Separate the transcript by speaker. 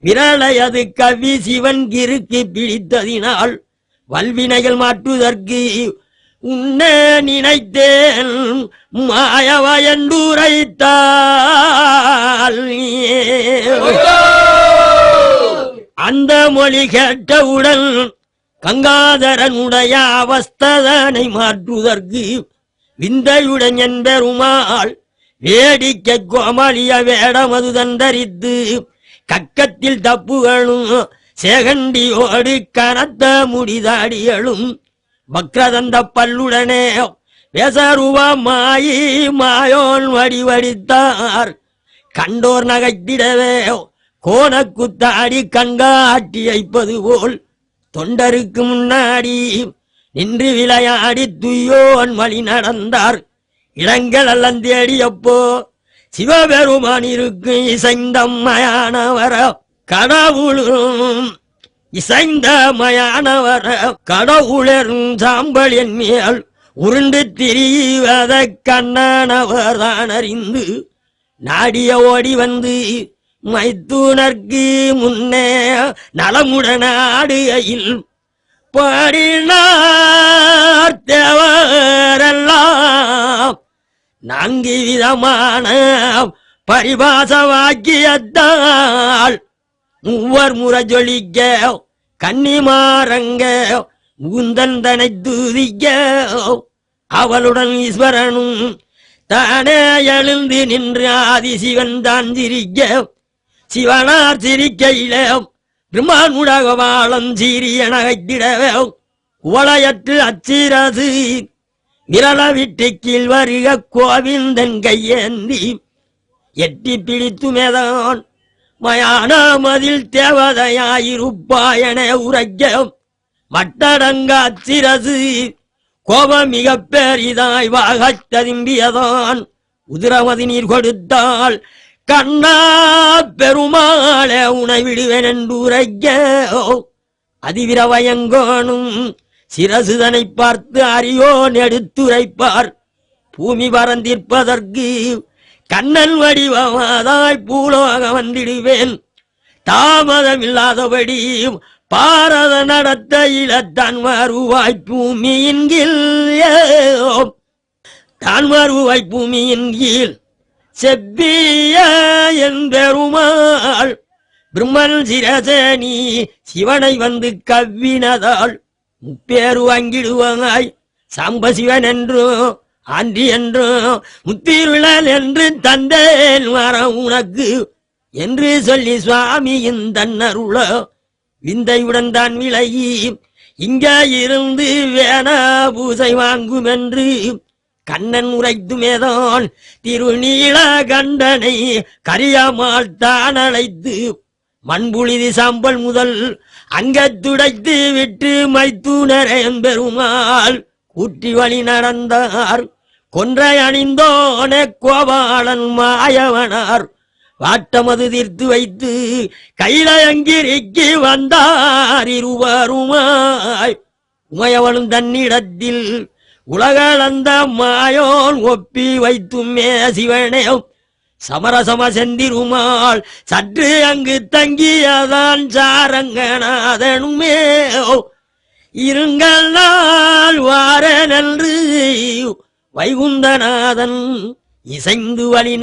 Speaker 1: விரலையது கவி சிவன் கிருக்கு பிடித்ததினால் வல்வினைகள் மாற்றுதற்கு உன்னை நினைத்தேன் மாயவயண்டுரைத்தால் அந்த மொழி கேட்டவுடன் கங்காதரனுடைய அவஸ்ததனை மாற்றுதற்கு விந்தையுடன் என்பெருமாள் வேடிக்கை கோமலிய வேடமது தந்தரித்து கக்கத்தில் தப்புகளும் சேகண்டியோடு கனத்த முடிதாடிகளும் வக்ரதந்த பல்லுடனே வேசருவமாயி மாயோன் வடிவடித்தார் கண்டோர் நகைத்திடவே கோணக்குத்தாடி கண்காட்டி வைப்பது போல் தொண்டருக்கு முன்னாடி நின்று விளையாடி துய்யோன் வழி நடந்தார். இடங்கள் எல்லாம் தேடியப்போ சிவபெருமான் இருக்கு இசைந்தம்மையானவர கடவுளும் இசைந்தமையானவர கடவுளரும் சாம்பலின் மேல் உருண்டு திரிவத கண்ணனவர் தான் அறிந்து நாடிய ஓடி வந்து மைத்துனர்க்கு முன்னே நலமுடன் ஆடுகையில் பாடினார் தேவரெல்லாம் 4 விதமான பரிபாச வாக்கியத்தால் 3 முறை ஜொலிக்க கன்னிமாரங்க முகுந்தன் தனை தூதிக்க அவளுடன் ஈஸ்வரனும் தானே எழுந்து நின்று ஆதிசிவன் தான் சிரிக்க சிவனார் சிரிக்கையில பிரம்மானுடகவாளம் சீரிய நகைத்திடவே உவளையற்று அச்சிரசு விரல விட்டு கீழ் வருக கோவிந்தன் கையேந்தி எட்டி பிடித்துமேதான் மயான மதில் தேவதையாயிருப்பாயன உரைக்க மட்டடங்க அச்சிரசு கோபம் மிக பெரிதாய் வாகத் ததும்பியதான் உதிரமதி நீர் கொடுத்தால் கண்ணா பெருமாளே உனை விடுவேன் என்று உரைக்க அதிவிரவயங்கோனும் சிரசுதனை பார்த்து அறியோன் எடுத்துரைப்பார் பூமி பறந்திருப்பதற்கு கண்ணன் வடிவமாதாய் பூலோக வந்திடுவேன் தாமதமில்லாதபடி பாரத நடத்த இளத்தான் வருவாய் பூமியின் கீழ் தான் வருவாய் பூமியின் கீழ் செவ்விய என்பெருமாள் பிரம்மன் சிரசனி சிவனை வந்து கவ்வினதால் முப்பேறு வாங்கிடுவாய் சாம்பசிவன் என்றும் ஆண்டி என்றும் முத்திருளல் என்று தந்தேன் வரம் உனக்கு என்று சொல்லி சுவாமியின் தன்னருள விந்தையுடன் தான் விலகி இங்க இருந்து வேண பூசை வாங்கும் என்று கண்ணன் உரைத்துமேதான் திருநீல கண்டனை கரியமாள் தான் அழைத்து மண்புழுதி சாம்பல் முதல் அங்கத்துடைத்து விட்டு மைத்துனரேன் பெருமாள் கூட்டி வழி நடந்தார். கொன்றை அணிந்தோனே கோபாலன் மாயவனார் வாட்டமது தீர்த்து வைத்து கைலயங்கிரிக்கு வந்தார் இருவருமாய். உமையவனும் தன்னிடத்தில் உலகளந்த மாயோன் ஒப்பி வைத்துமே சிவனே சமரசம செந்திருமாள் சற்று அங்கு தங்கியதான் சாரங்கநாதனுமே இருங்கள் நாள் வார நன்று வைகுந்தநாதன் இசைந்து வழி